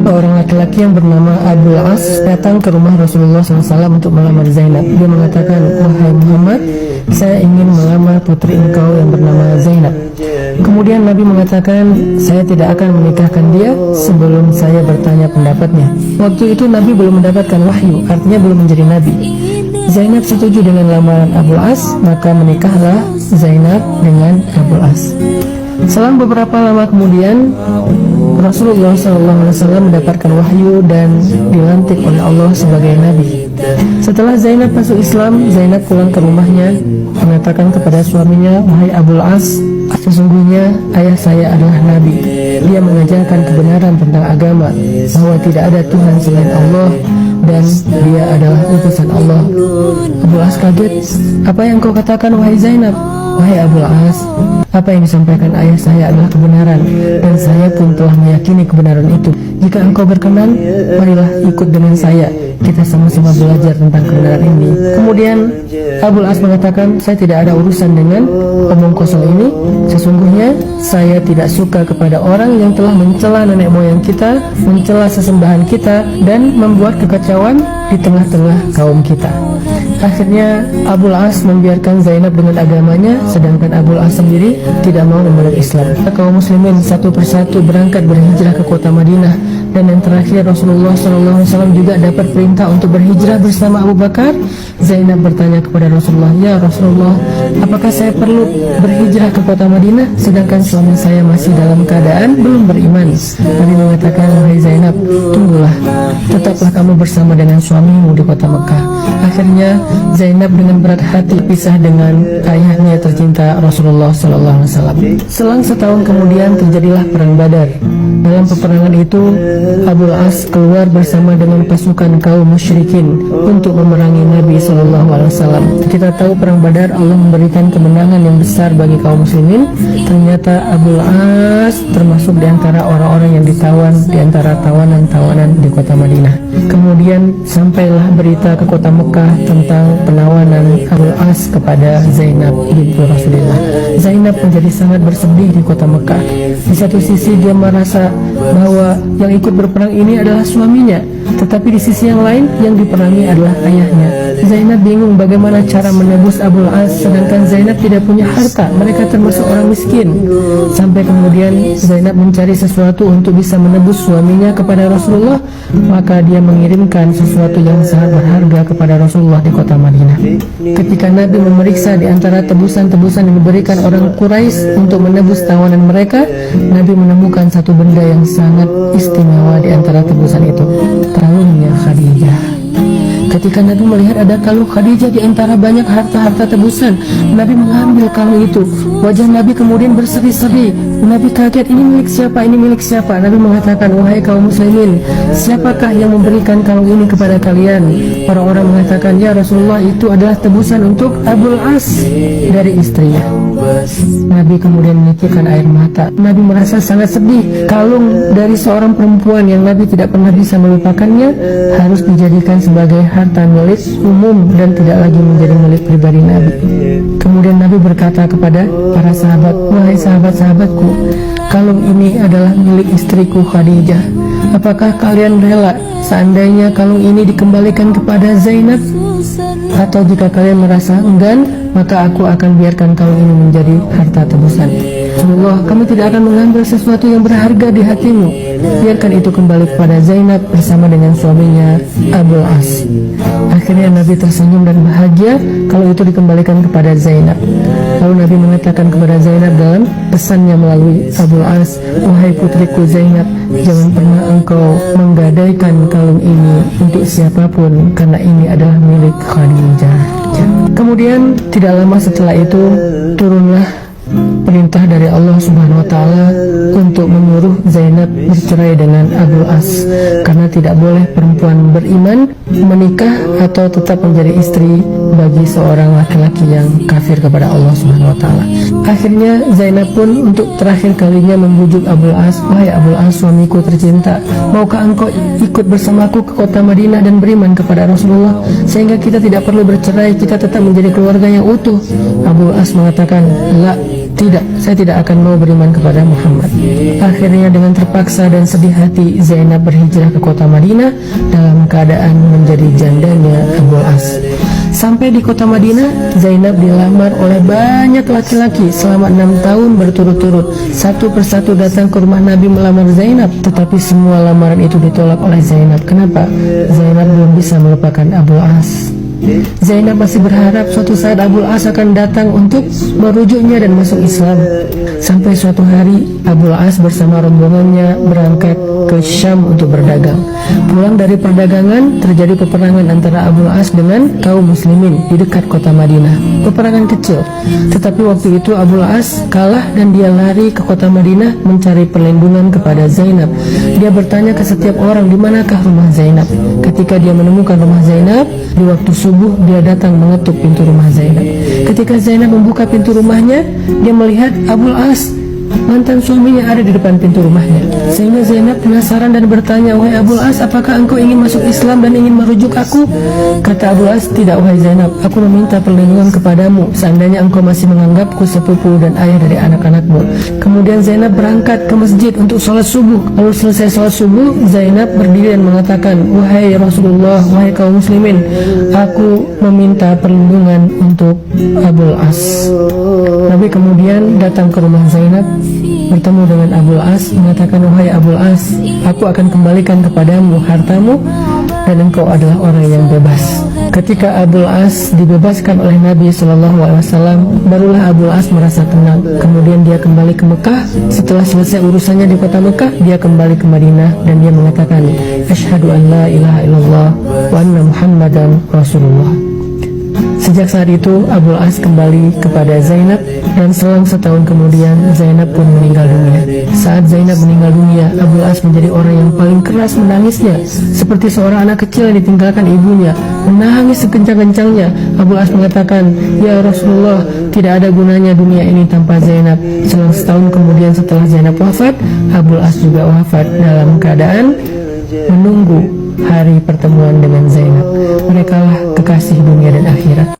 Seorang laki-laki yang bernama Abul As datang ke rumah Rasulullah SAW untuk melamar Zainab. Dia mengatakan, "Wahai Muhammad, saya ingin melamar putri engkau yang bernama Zainab." Kemudian Nabi mengatakan, "Saya tidak akan menikahkan dia sebelum saya bertanya pendapatnya." Waktu itu Nabi belum mendapatkan wahyu, artinya belum menjadi Nabi. Zainab setuju dengan lamaran Abul As, maka menikahlah Zainab dengan Abul As. Selang beberapa lama kemudian, Rasulullah SAW mendapatkan wahyu dan dilantik oleh Allah sebagai Nabi. Setelah Zainab masuk Islam, Zainab pulang ke rumahnya, mengatakan kepada suaminya, "Wahai Abul As, sesungguhnya ayah saya adalah Nabi. Dia mengajarkan kebenaran tentang agama, bahwa tidak ada Tuhan selain Allah, dan dia adalah utusan Allah." Abul As kaget. "Apa yang kau katakan, wahai Zainab?" "Wahai Abul As, apa yang disampaikan ayah saya adalah kebenaran, dan saya pun telah meyakini kebenaran itu. Jika engkau berkenan, marilah ikut dengan saya. Kita sama-sama belajar tentang kebenaran ini." Kemudian Abul As mengatakan, "Saya tidak ada urusan dengan omong kosong ini. Sesungguhnya saya tidak suka kepada orang yang telah mencela nenek moyang kita, mencela sesembahan kita, dan membuat kekacauan di tengah-tengah kaum kita." Akhirnya Abul As membiarkan Zainab dengan agamanya, sedangkan Abul As sendiri tidak mau memeluk Islam. Kaum muslimin satu persatu berangkat berhijrah ke kota Madinah, dan yang terakhir Rasulullah SAW juga dapat perintah untuk berhijrah bersama Abu Bakar. Zainab bertanya kepada Rasulullah, "Ya Rasulullah, apakah saya perlu berhijrah ke kota Madinah sedangkan suami saya masih dalam keadaan belum beriman?" Nabi mengatakan, "Wahai Zainab, tunggulah, tetaplah kamu bersama dengan suamimu di kota Mekah." Akhirnya Zainab dengan berat hati pisah dengan ayahnya tercinta Rasulullah SAW. Selang setahun kemudian terjadilah perang Badar. Dalam peperangan itu Abul As keluar bersama dengan pasukan kaum musyrikin untuk memerangi Nabi SAW. Kita tahu perang Badar Allah memberikan kemenangan yang besar bagi kaum muslimin. Ternyata Abul As termasuk di antara orang-orang yang ditawan di antara tawanan-tawanan di kota Madinah. Kemudian sampailah berita ke kota Mekah tentang penawanan Abul As kepada Zainab binti Rasulullah. Zainab menjadi sangat bersedih di kota Mekah. Di satu sisi dia merasa bahwa yang ikut berperang ini adalah suaminya, tetapi di sisi yang lain yang diperangi adalah ayahnya. Zainab bingung bagaimana cara menebus Abul As, sedangkan Zainab tidak punya harta, mereka termasuk orang miskin. Sampai kemudian Zainab mencari sesuatu untuk bisa menebus suaminya kepada Rasulullah, maka dia mengirimkan sesuatu yang sangat berharga kepada Rasulullah di kota Madinah. Ketika Nabi memeriksa di antara tebusan-tebusan yang diberikan orang Quraisy untuk menebus tawanan mereka, Nabi menemukan satu benda yang sangat istimewa di antara tebusan itu, kalungnya Khadijah. Ketika Nabi melihat ada kalung Khadijah di antara banyak harta-harta tebusan, Nabi mengambil kalung itu. Wajah Nabi kemudian berseri-seri. Nabi kaget, "Ini milik siapa? Ini milik siapa?" Nabi mengatakan, "Wahai kaum muslimin, siapakah yang memberikan kalung ini kepada kalian?" Orang-orang mengatakan, "Ya Rasulullah, itu adalah tebusan untuk Abul As dari istrinya." Nabi kemudian menitikkan air mata. Nabi merasa sangat sedih. Kalung dari seorang perempuan yang Nabi tidak pernah bisa melupakannya harus dijadikan sebagai harta milik umum dan tidak lagi menjadi milik pribadi Nabi. Kemudian Nabi berkata kepada para sahabat, "Wahai sahabat-sahabatku, kalung ini adalah milik istriku Khadijah. Apakah kalian rela seandainya kalung ini dikembalikan kepada Zainab? Atau jika kalian merasa enggan, maka aku akan biarkan kalung ini menjadi harta tebusan." "Rasulullah, kami tidak akan mengambil sesuatu yang berharga di hatimu. Biarkan itu kembali kepada Zainab bersama dengan suaminya Abul As." Akhirnya Nabi tersenyum dan bahagia kalau itu dikembalikan kepada Zainab. Lalu Nabi mengatakan kepada Zainab dalam pesannya melalui Abul As, "Wahai putriku Zainab, jangan pernah engkau menggadaikan kalung ini untuk siapapun, karena ini adalah milik Khadijah." Kemudian tidak lama setelah itu turunlah perintah dari Allah Subhanahu wa Ta'ala untuk menyuruh Zainab bercerai dengan Abul As, karena tidak boleh perempuan beriman menikah atau tetap menjadi istri bagi seorang laki-laki yang kafir kepada Allah Subhanahu wa Ta'ala. Akhirnya Zainab pun untuk terakhir kalinya membujuk Abul As, "Wahai Abul As, suamiku tercinta, maukah engkau ikut bersamaku ke kota Madinah dan beriman kepada Rasulullah, sehingga kita tidak perlu bercerai, kita tetap menjadi keluarga yang utuh?" Abul As mengatakan, "La, tidak, saya tidak akan mau beriman kepada Muhammad." Akhirnya dengan terpaksa dan sedih hati, Zainab berhijrah ke kota Madinah dalam keadaan menjadi jandanya Abul As. Sampai di kota Madinah, Zainab dilamar oleh banyak laki-laki selama 6 tahun berturut-turut. Satu persatu datang ke rumah Nabi melamar Zainab, tetapi semua lamaran itu ditolak oleh Zainab. Kenapa? Zainab belum bisa melupakan Abul As. Zainab masih berharap suatu saat Abul As akan datang untuk merujuknya dan masuk Islam. Sampai suatu hari Abul As bersama rombongannya berangkat ke Syam untuk berdagang. Pulang dari perdagangan, terjadi peperangan antara Abul As dengan kaum muslimin di dekat kota Madinah. Peperangan kecil, tetapi waktu itu Abul As kalah dan dia lari ke kota Madinah mencari perlindungan kepada Zainab. Dia bertanya ke setiap orang, di manakah rumah Zainab. Ketika dia menemukan rumah Zainab, di waktu subuh dia datang mengetuk pintu rumah Zainab. Ketika Zainab membuka pintu rumahnya, dia melihat Abul As, mantan suaminya, ada di depan pintu rumahnya. Sehingga Zainab penasaran dan bertanya, "Wahai Abul As, apakah engkau ingin masuk Islam dan ingin merujuk aku?" Kata Abul As, "Tidak wahai Zainab, aku meminta perlindungan kepadamu seandainya engkau masih menganggapku sepupu dan ayah dari anak-anakmu." Kemudian Zainab berangkat ke masjid untuk sholat subuh. Lalu selesai sholat subuh, Zainab berdiri dan mengatakan, "Wahai Rasulullah, wahai kaum muslimin, aku meminta perlindungan untuk Abul As." Nabi kemudian datang ke rumah Zainab, bertemu dengan Abul As, mengatakan, "Wahai Abul As, aku akan kembalikan kepadamu hartamu dan engkau adalah orang yang bebas." Ketika Abul As dibebaskan oleh Nabi SAW, barulah Abul As merasa tenang. Kemudian dia kembali ke Mekah. Setelah selesai urusannya di kota Mekah, dia kembali ke Madinah dan dia mengatakan, "Asyhadu an la ilaha illallah wa anna Muhammadan Rasulullah." Sejak saat itu Abul As kembali kepada Zainab dan selang setahun kemudian Zainab pun meninggal dunia. Saat Zainab meninggal dunia, Abul As menjadi orang yang paling keras menangisnya, seperti seorang anak kecil yang ditinggalkan ibunya, menangis sekencang-kencangnya. Abul As mengatakan, "Ya Rasulullah, tidak ada gunanya dunia ini tanpa Zainab." Selang setahun kemudian setelah Zainab wafat, Abul As juga wafat dalam keadaan menunggu hari pertemuan dengan Zainab. Merekalah kekasih dunia dan akhirat.